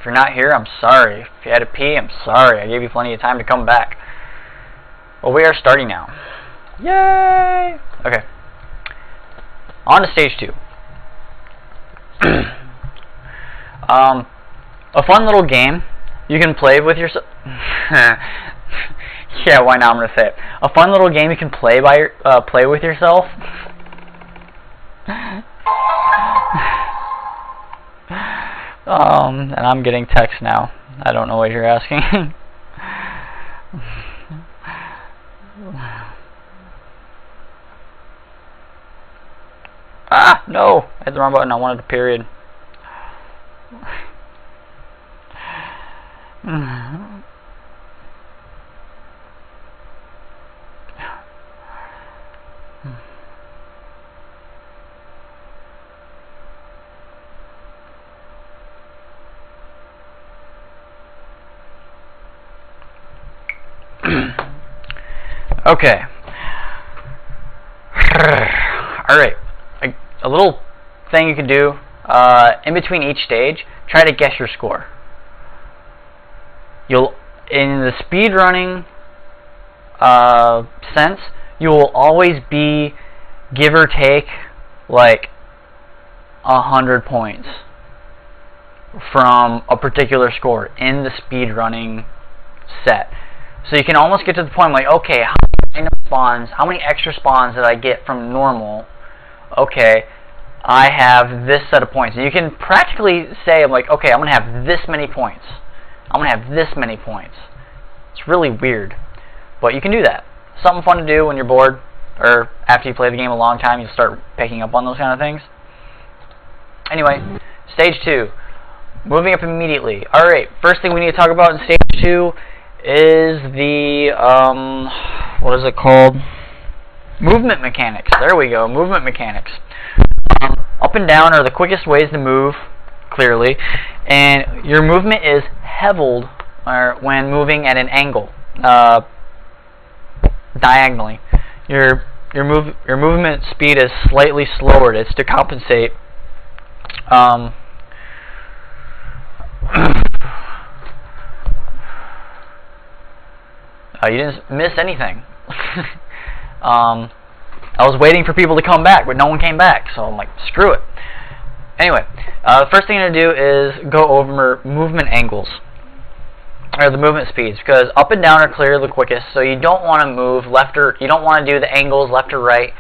you're not here, I'm sorry. If you had to pee, I'm sorry. I gave you plenty of time to come back. Well, we are starting now. Yay! Okay. On to stage 2. A fun little game you can play with yourself. Yeah, why not? I'm gonna say it. A fun little game you can play with yourself. And I'm getting text now. I don't know what you're asking. Ah, no! I hit the wrong button. I wanted a period. Okay. Alright. A little thing you can do in between each stage, try to guess your score. In the speedrunning sense, you will always be, give or take, like 100 points from a particular score in the speedrunning set. So you can almost get to the point like, okay, how many extra spawns did I get from normal? Okay, I have this set of points. And you can practically say, I'm like, okay, I'm going to have this many points. I'm going to have this many points. It's really weird. But you can do that. Something fun to do when you're bored, or after you play the game a long time, you'll start picking up on those kind of things. Anyway, stage 2. Moving up immediately. Alright, first thing we need to talk about in stage 2 is the, what is it called? Movement mechanics. There we go, movement mechanics. Up and down are the quickest ways to move, clearly, and your movement is heveled when moving at an angle, diagonally. Your movement speed is slightly slower. It's to compensate. You didn't miss anything. I was waiting for people to come back, but no one came back, so I'm like, screw it. Anyway, the first thing I'm going to do is go over movement angles, or the movement speeds, because up and down are clearly the quickest, so you don't want to move left or, you don't want to do the angles left or right,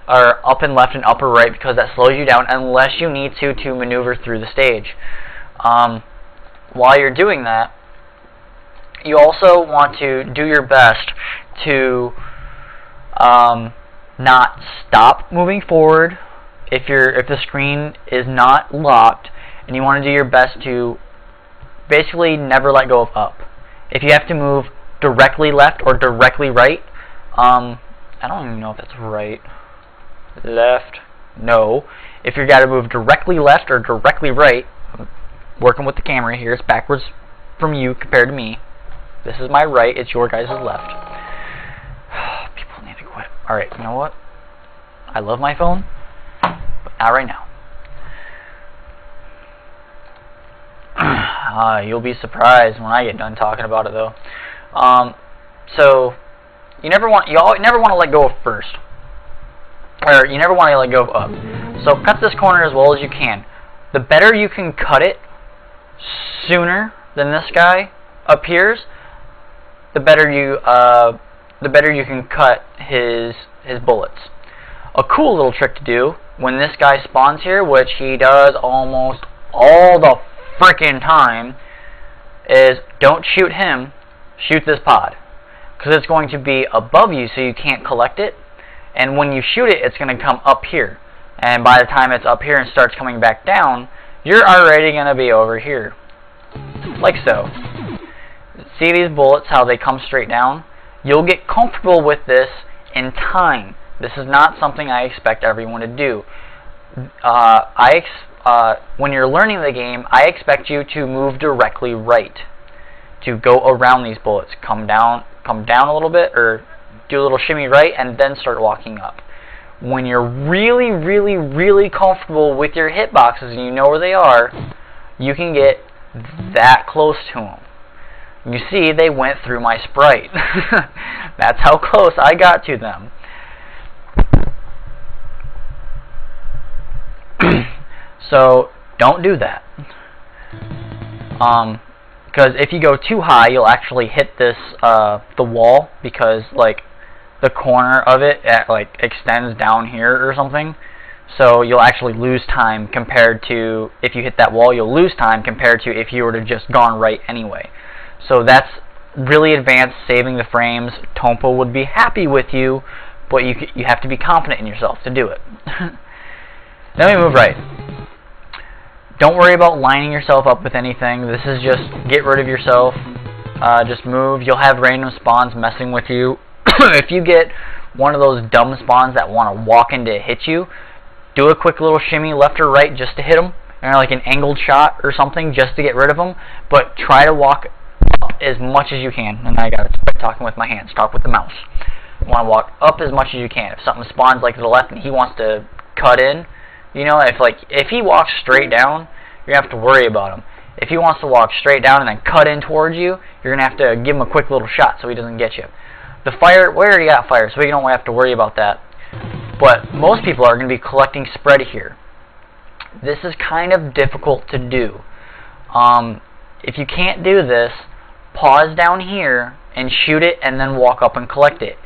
or up and left and upper right, because that slows you down unless you need to maneuver through the stage. While you're doing that, you also want to do your best to not stop moving forward if the screen is not locked, and you want to do your best to basically never let go of up. If you have to move directly left or directly right, I don't even know if that's right. Left, no. If you got to move directly left or directly right, I'm working with the camera here, it's backwards from you compared to me. This is my right, it's your guys' left. People need to quit. Alright, you know what? I love my phone, but not right now. You'll be surprised when I get done talking about it, though. So you never want to let go of first, or you never want to let go of up. So cut this corner as well as you can. The better you can cut it sooner than this guy appears, the better you can cut his bullets. A cool little trick to do when this guy spawns here, which he does almost all the frickin' time, is don't shoot him, shoot this pod, because it's going to be above you so you can't collect it, and when you shoot it, it's going to come up here, and by the time it's up here and starts coming back down, you're already going to be over here, like so. See these bullets, how they come straight down? You'll get comfortable with this in time. This is not something I expect everyone to do. When you're learning the game, I expect you to move directly right, to go around these bullets. Come down a little bit, or do a little shimmy right, and then start walking up. When you're really, really, really comfortable with your hitboxes and you know where they are, you can get that close to them. You see, they went through my sprite. That's how close I got to them. So don't do that. Because if you go too high, you'll actually hit this the wall, because like the corner of it like extends down here or something. So you'll actually lose time compared to if you hit that wall. You'll lose time compared to if you were to just gone right anyway. So that's really advanced, saving the frames. Tompo would be happy with you, but you have to be confident in yourself to do it. Then we move right. Don't worry about lining yourself up with anything. This is just get rid of yourself. Just move. You'll have random spawns messing with you. If you get one of those dumb spawns that want to walk in to hit you, do a quick little shimmy left or right just to hit them, or like an angled shot or something just to get rid of them. But try to walk up as much as you can. And I got to quit talking with my hands. Talk with the mouse. You want to walk up as much as you can. If something spawns like to the left and he wants to cut in, you know, if he walks straight down, you're going to have to worry about him. If he wants to walk straight down and then cut in towards you, you're going to have to give him a quick little shot so he doesn't get you. The fire, we already got fire, so we don't have to worry about that. But most people are going to be collecting spread here. This is kind of difficult to do. If you can't do this, pause down here and shoot it and then walk up and collect it.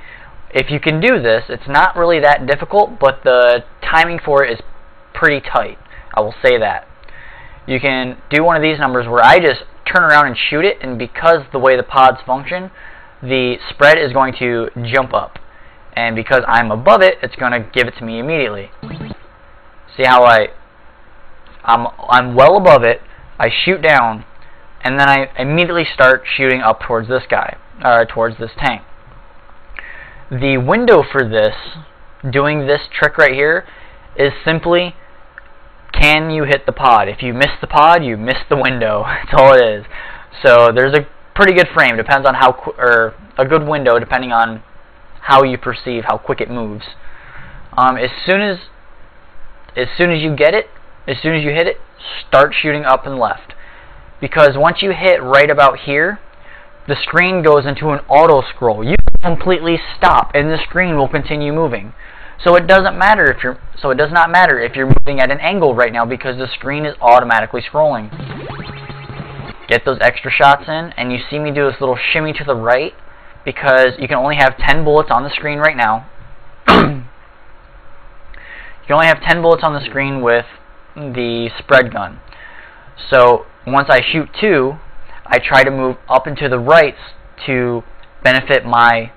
If you can do this, it's not really that difficult, but the timing for it is pretty tight. I will say that. You can do one of these numbers where I just turn around and shoot it, and because the way the pods function, the spread is going to jump up. And because I'm above it, it's going to give it to me immediately. See how I'm well above it, I shoot down, and then I immediately start shooting up towards this guy, towards this tank. The window for this, doing this trick right here, is simply, can you hit the pod? If you miss the pod, you miss the window. That's all it is. So there's a pretty good frame, depends on how, or a good window depending on how you perceive how quick it moves. As soon as you get it, as soon as you hit it, start shooting up and left. Because once you hit right about here, the screen goes into an auto scroll. You completely stop and the screen will continue moving. So it does not matter if you're moving at an angle right now, because the screen is automatically scrolling. Get those extra shots in, and you see me do this little shimmy to the right because you can only have 10 bullets on the screen right now. You can only have 10 bullets on the screen with the spread gun. So once I shoot 2, I try to move up and to the right to benefit my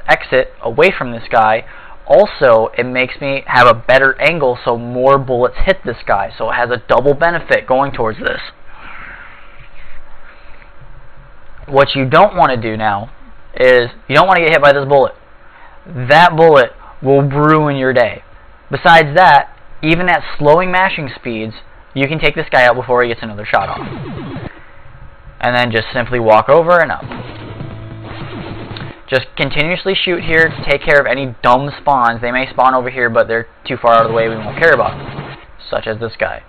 exit away from this guy. Also, it makes me have a better angle so more bullets hit this guy. So it has a double benefit going towards this. What you don't want to do now is you don't want to get hit by this bullet. That bullet will ruin your day. Besides that, even at slowing mashing speeds, you can take this guy out before he gets another shot off. And then just simply walk over and up. Just continuously shoot here to take care of any dumb spawns. They may spawn over here, but they're too far out of the way, we won't care about them. Such as this guy.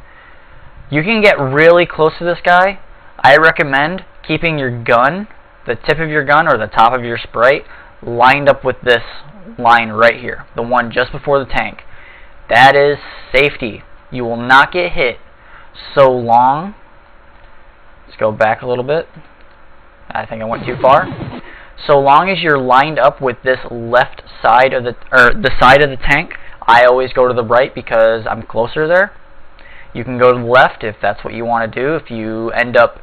You can get really close to this guy. I recommend keeping your gun, the tip of your gun or the top of your sprite, lined up with this line right here. The one just before the tank. That is safety. You will not get hit so long. Let's go back a little bit. I think I went too far. So long as you're lined up with this left side of the side of the tank, I always go to the right because I'm closer there. You can go to the left if that's what you want to do. If you end up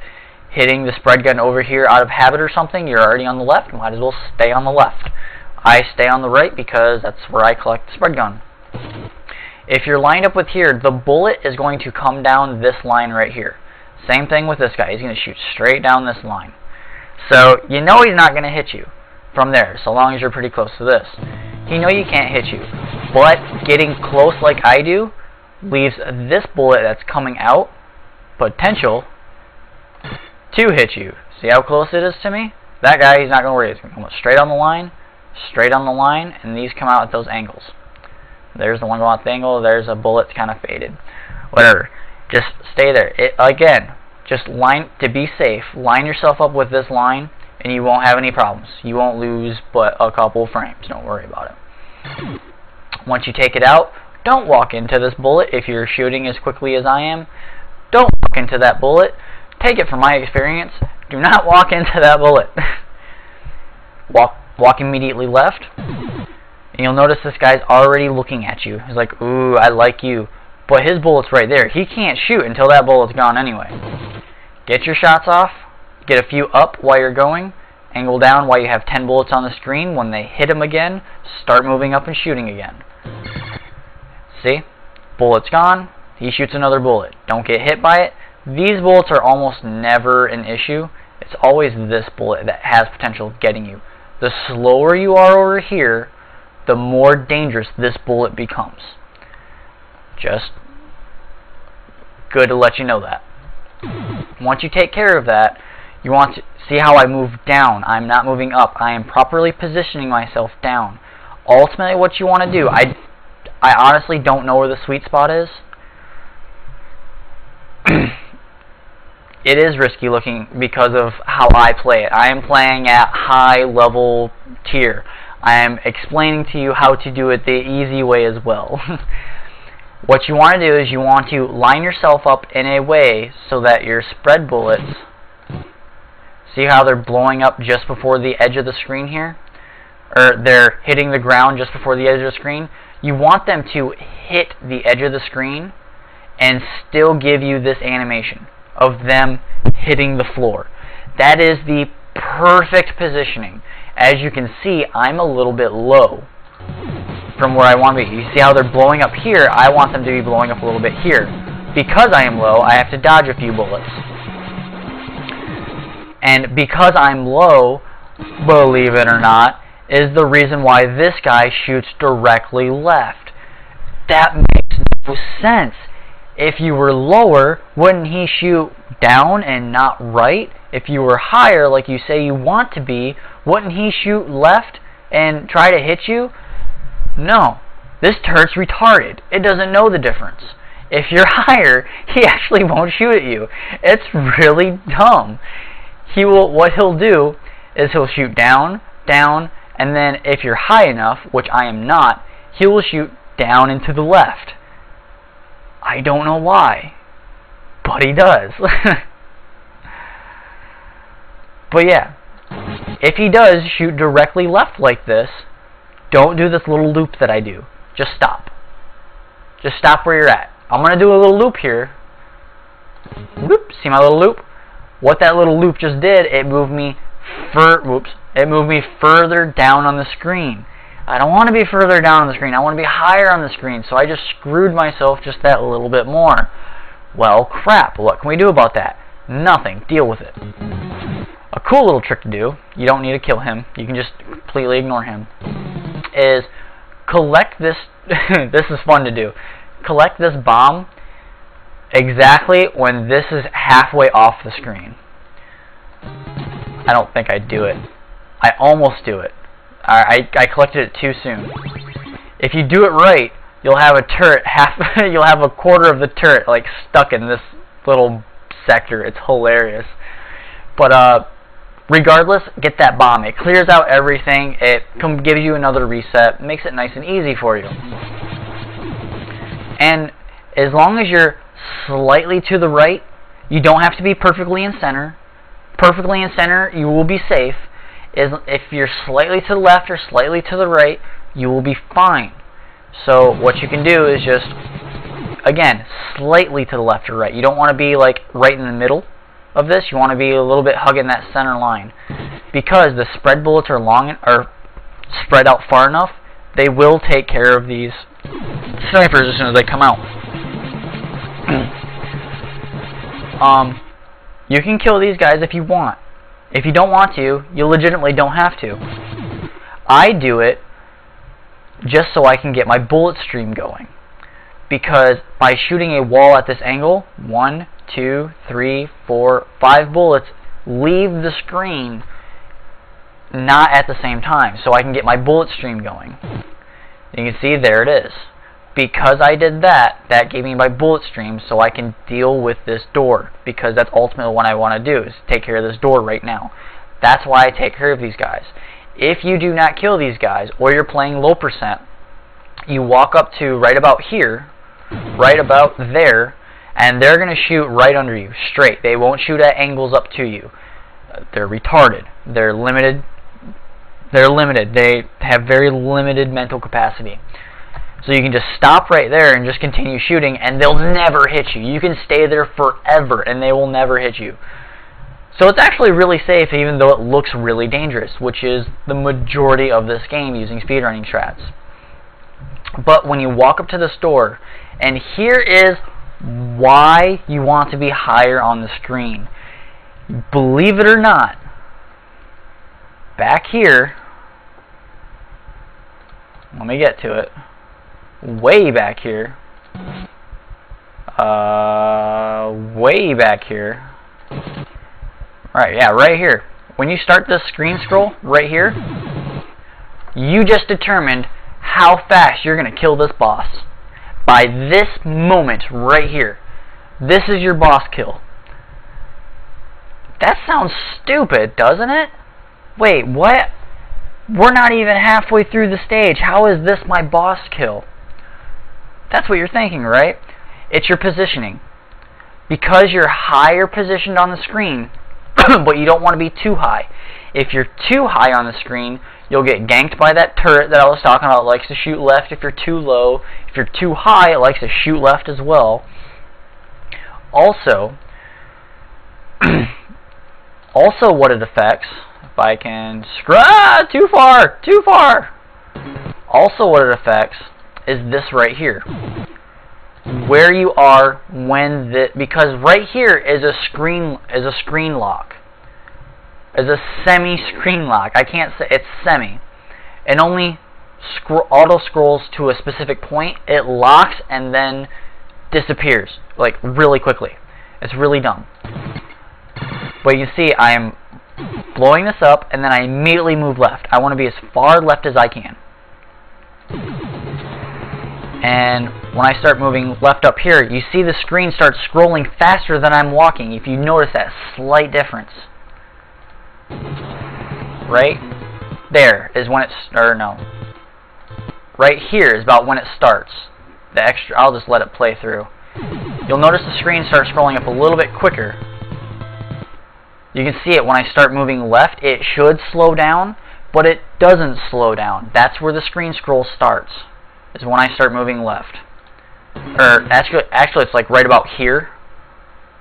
hitting the spread gun over here out of habit or something, you're already on the left, might as well stay on the left. I stay on the right because that's where I collect the spread gun. If you're lined up with here, the bullet is going to come down this line right here. Same thing with this guy. He's going to shoot straight down this line. So you know he's not going to hit you from there, so long as you're pretty close to this. You know you can't hit you, but getting close like I do leaves this bullet that's coming out potential to hit you. See how close it is to me? That guy, he's not going to worry. He's going to come straight on the line, and these come out at those angles. There's the one going at the angle. There's a bullet kind of faded. Whatever. Just stay there. Again, just to be safe, line yourself up with this line, and you won't have any problems. You won't lose but a couple frames. Don't worry about it. Once you take it out, don't walk into this bullet if you're shooting as quickly as I am. Don't walk into that bullet. Take it from my experience. Do not walk into that bullet. Walk immediately left. And you'll notice this guy's already looking at you. He's like, ooh, I like you. But his bullet's right there. He can't shoot until that bullet's gone anyway. Get your shots off. Get a few up while you're going. Angle down while you have 10 bullets on the screen. When they hit him again, start moving up and shooting again. See? Bullet's gone. He shoots another bullet. Don't get hit by it. These bullets are almost never an issue. It's always this bullet that has potential of getting you. The slower you are over here, the more dangerous this bullet becomes. Just good to let you know that. Once you take care of that, you want to see how I move down. I'm not moving up. I am properly positioning myself down. Ultimately, what you want to do, I honestly don't know where the sweet spot is. It is risky looking because of how I play it. I am playing at high level tier. I am explaining to you how to do it the easy way as well. What you want to do is you want to line yourself up in a way so that your spread bullets, see how they're blowing up just before the edge of the screen here? Or they're hitting the ground just before the edge of the screen? You want them to hit the edge of the screen and still give you this animation of them hitting the floor. That is the perfect positioning. As you can see, I'm a little bit low from where I want to be. You see how they're blowing up here? I want them to be blowing up a little bit here. Because I am low, I have to dodge a few bullets. And because I'm low, believe it or not, is the reason why this guy shoots directly left. That makes no sense. If you were lower, wouldn't he shoot down and not right? If you were higher, like you say you want to be, wouldn't he shoot left and try to hit you? No. This turret's retarded. It doesn't know the difference. If you're higher, he actually won't shoot at you. It's really dumb. What he'll do is he'll shoot down, down, and then if you're high enough, which I am not, he will shoot down and to the left. I don't know why, but he does. But yeah, if he does shoot directly left like this, don't do this little loop that I do. Just stop. Just stop where you're at. I'm going to do a little loop here. Whoop, see my little loop? What that little loop just did, it moved me further down on the screen. I don't want to be further down on the screen. I want to be higher on the screen. So I just screwed myself just that little bit more. Well, crap. What can we do about that? Nothing. Deal with it. A cool little trick to do, you don't need to kill him. You can just completely ignore him, is collect this. This is fun to do. Collect this bomb exactly when this is halfway off the screen. I don't think I do it. I almost do it. I collected it too soon. If you do it right, you'll have a turret you'll have a quarter of the turret like stuck in this little sector. It's hilarious. But regardless, get that bomb. It clears out everything. It gives you another reset. Makes it nice and easy for you. And as long as you're slightly to the right, you don't have to be perfectly in center. Perfectly in center, you will be safe. If you're slightly to the left or slightly to the right, you will be fine. So what you can do is just, again, slightly to the left or right. You don't want to be like right in the middle of this. You want to be a little bit hugging that center line. Because the spread bullets are spread out far enough, they will take care of these snipers as soon as they come out. You can kill these guys if you want. If you don't want to, you legitimately don't have to. I do it just so I can get my bullet stream going. Because by shooting a wall at this angle, 1, 2, 3, 4, 5 bullets leave the screen not at the same time. So I can get my bullet stream going. You can see there it is. because I did that, that gave me my bullet stream so I can deal with this door, because that's ultimately what I want to do, is take care of this door right now. That's why I take care of these guys. If you do not kill these guys, or you're playing low percent, you walk up to right about here, right about there, and they're going to shoot right under you, straight. They won't shoot at angles up to you. They're retarded. They're limited. They have very limited mental capacity. So you can just stop right there and just continue shooting, and they'll never hit you. You can stay there forever, and they will never hit you. So it's actually really safe, even though it looks really dangerous, which is the majority of this game using speedrunning strats. But when you walk up to this door, and here is why you want to be higher on the screen. Believe it or not, back here, let me get to it, way back here, right, yeah, right here. When you start this screen scroll, right here, you just determined how fast you're going to kill this boss. By this moment, right here. This is your boss kill. That sounds stupid, doesn't it? Wait, what? We're not even halfway through the stage. How is this my boss kill? That's what you're thinking, right? It's your positioning. Because you're higher positioned on the screen, but you don't want to be too high. If you're too high on the screen, you'll get ganked by that turret that I was talking about. It likes to shoot left if you're too low. If you're too high, it likes to shoot left as well. Also, what it affects, if I can too far. Also what it affects is this right here. Where you are when because right here is a screen lock. Is a semi-screen lock. I can't say it's semi. It only auto scrolls to a specific point. It locks and then disappears like really quickly. It's really dumb. But you see, I am blowing this up and then I immediately move left. I want to be as far left as I can. And when I start moving left up here, you see the screen starts scrolling faster than I'm walking. If you notice that slight difference. Right there is when right here is about when it starts. The extra, I'll just let it play through. You'll notice the screen starts scrolling up a little bit quicker. You can see it when I start moving left. It should slow down, but it doesn't slow down. That's where the screen scroll starts, is when I start moving left. Or actually it's like right about here.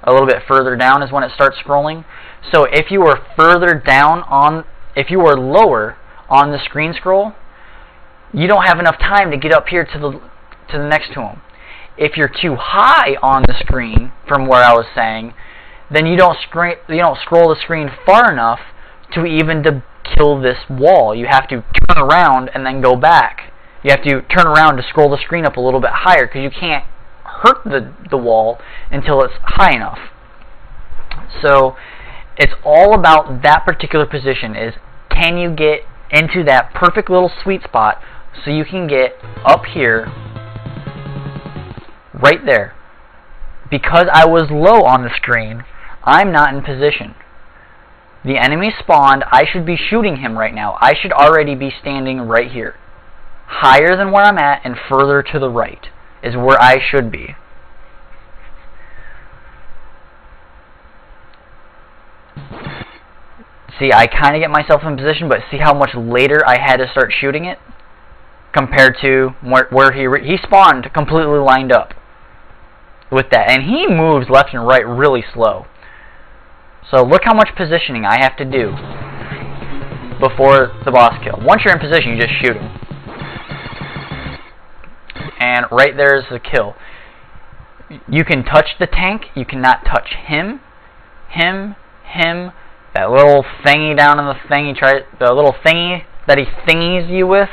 A little bit further down is when it starts scrolling. So if you were if you were lower on the screen scroll, you don't have enough time to get up here to the next to them. If you're too high on the screen, from where I was saying, then you don't scroll the screen far enough to even to kill this wall. You have to turn around and then go back. You have to turn around to scroll the screen up a little bit higher, because you can't hurt the wall until it's high enough. So it's all about that particular position, is can you get into that perfect little sweet spot so you can get up here, right there. Because I was low on the screen, I'm not in position. The enemy spawned. I should be shooting him right now. I should already be standing right here. Higher than where I'm at and further to the right is where I should be. See, I kind of get myself in position, but see how much later I had to start shooting it? Compared to where he spawned completely lined up with that. And he moves left and right really slow. So look how much positioning I have to do before the boss kill. Once you're in position, you just shoot him. And right there's the kill. You can touch the tank. You cannot touch him. That little thingy down in the thing. The little thingy that he thingies you with.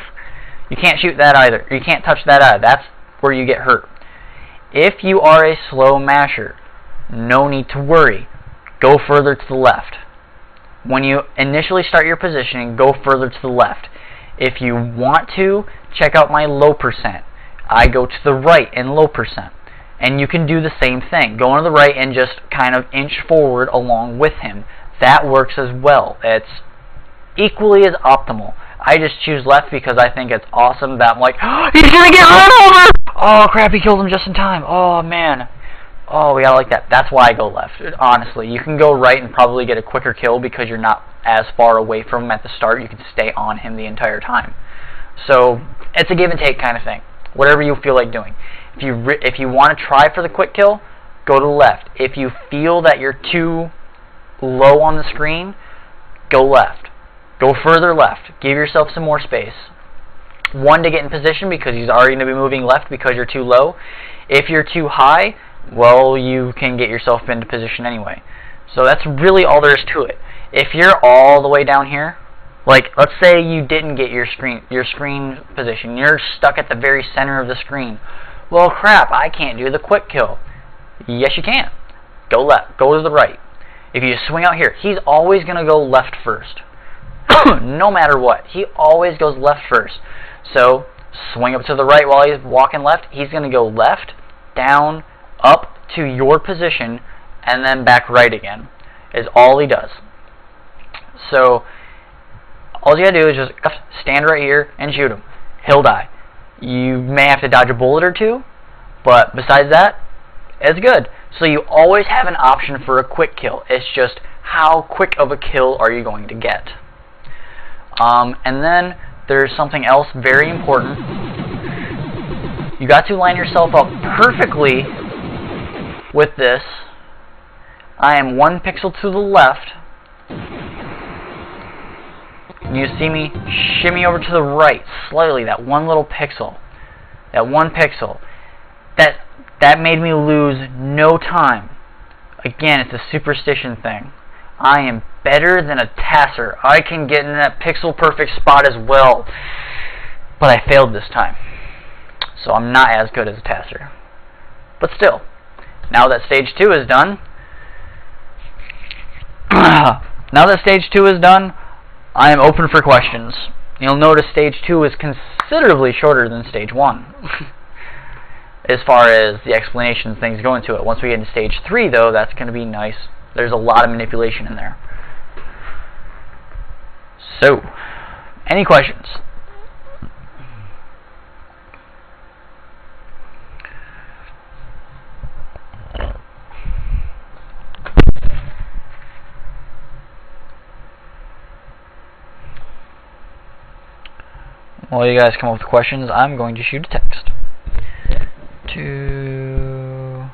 You can't shoot that either. You can't touch that either. That's where you get hurt. If you are a slow masher, no need to worry. Go further to the left. When you initially start your positioning, go further to the left. If you want to, check out my low percent. I go to the right in low percent. And you can do the same thing. Go on the right and just kind of inch forward along with him. That works as well. It's equally as optimal. I just choose left because I think it's awesome that I'm like, oh, he's gonna get run over! Oh crap, he killed him just in time. Oh man. Oh, we gotta like that. That's why I go left, honestly. You can go right and probably get a quicker kill because you're not as far away from him at the start. You can stay on him the entire time. So, it's a give and take kind of thing. Whatever you feel like doing. If you want to try for the quick kill, go to the left. If you feel that you're too low on the screen, go left. Go further left. Give yourself some more space. One, to get in position because he's already going to be moving left because you're too low. If you're too high, well, you can get yourself into position anyway. So that's really all there is to it. If you're all the way down here, like let's say you didn't get your screen position, you're stuck at the very center of the screen. Well, crap, I can't do the quick kill. Yes, you can. Go left. Go to the right. If you swing out here, he's always going to go left first. No matter what. He always goes left first. So, swing up to the right while he's walking left. He's going to go left, down, up to your position, and then back right again. Is all he does. So, all you got to do is just stand right here and shoot him. He'll die. You may have to dodge a bullet or two, but besides that, it's good. So you always have an option for a quick kill. It's just how quick of a kill are you going to get. And then there's something else very important. You got to line yourself up perfectly with this. I am 1 pixel to the left. And you see me shimmy over to the right slightly, that one little pixel. That 1 pixel. That made me lose no time. Again, it's a superstition thing. I am better than a tasser. I can get in that pixel perfect spot as well. But I failed this time. So I'm not as good as a tasser. But still, now that stage 2 is done, I am open for questions. You'll notice stage 2 is considerably shorter than stage 1. As far as the explanation things go into it. Once we get into stage 3 though, that's going to be nice. There's a lot of manipulation in there. So, any questions? While you guys come up with questions, I'm going to shoot a text to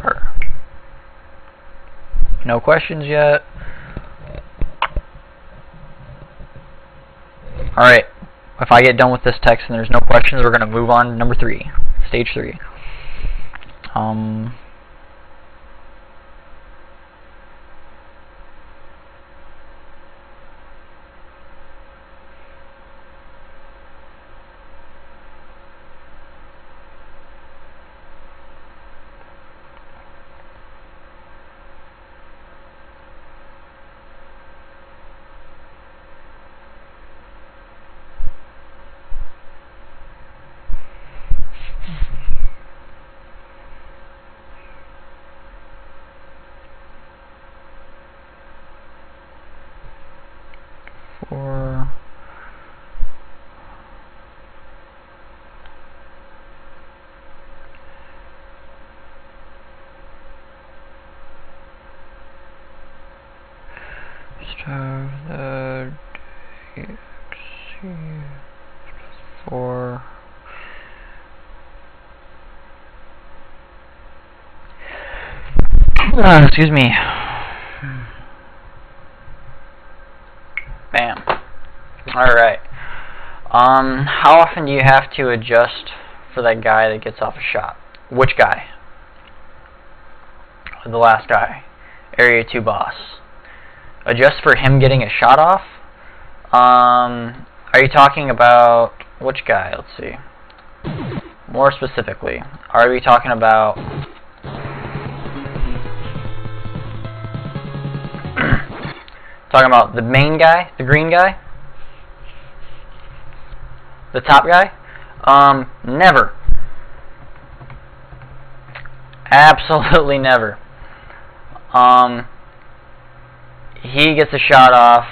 her. No questions yet. Alright, if I get done with this text and there's no questions, we're going to move on to number 3, stage 3. Excuse me. Bam. Alright. How often do you have to adjust for that guy that gets off a shot? Which guy? The last guy. Area 2 boss. Adjust for him getting a shot off? Are you talking about which guy? Let's see. More specifically, are we talking about the main guy, the green guy? the top guy? Never. Absolutely never. He gets a shot off.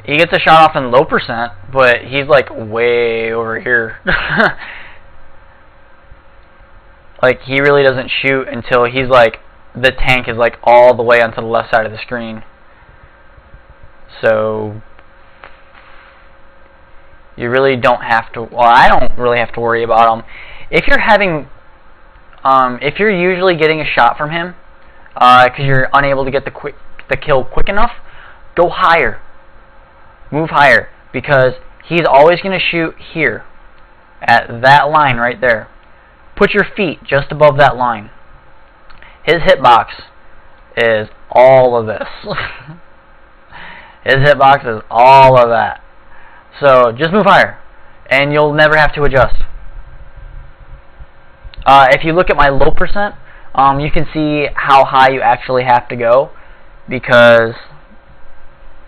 He gets a shot off in low percent, but he's like way over here. Like, he really doesn't shoot until he's like, the tank is like all the way onto the left side of the screen. So you really don't have to, well, I don't really have to worry about him. If you're having, if you're usually getting a shot from him, because you're unable to get the kill quick enough, go higher. Move higher, because he's always going to shoot here, at that line right there. Put your feet just above that line. His hitbox is all of this. His hitbox is all of that. So just move higher, and you'll never have to adjust. If you look at my low percent, you can see how high you actually have to go, because,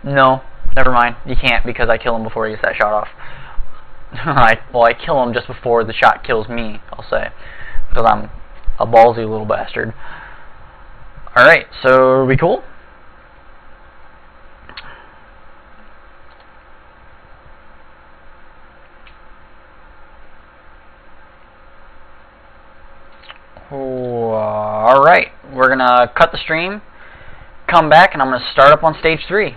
no, never mind, you can't, because I kill him before he gets that shot off. Well, I kill him just before the shot kills me, I'll say, because I'm a ballsy little bastard. Alright, so are we cool? Alright, we're going to cut the stream, come back, and I'm going to start up on stage 3.